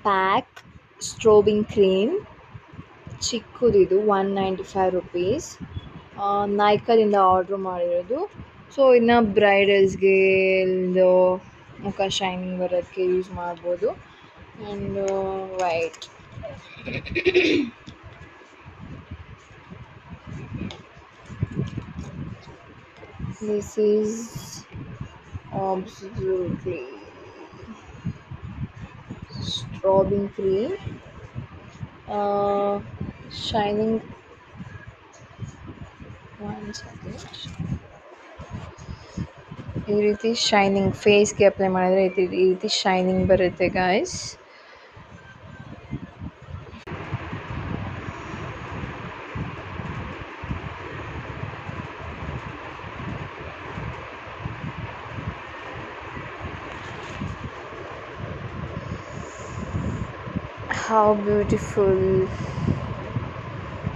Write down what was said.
Pack strobing cream ಚಿಕ್ಕದಿದು 195 rupees. ನೈಕದಿಂದ order ಮಾಡಿರೋದು. ಸೊ ಇನ್ನು ಬ್ರೈಡಲ್ಸ್ಗೆ ಇದು ಮುಖ ಶೈನಿಂಗ್ ಬರೋಕ್ಕೆ ಯೂಸ್ ಮಾಡ್ಬೋದು. And white this is absolutely strobing cream shining. One second. ಈ ರೀತಿ ಶೈನಿಂಗ್ ಫೇಸ್ಗೆ ಅಪ್ಲೈ ಮಾಡಿದ್ರೆ ಈ ರೀತಿ ಶೈನಿಂಗ್ ಬರುತ್ತೆ ಗಾಯ್ಸ್. How beautiful.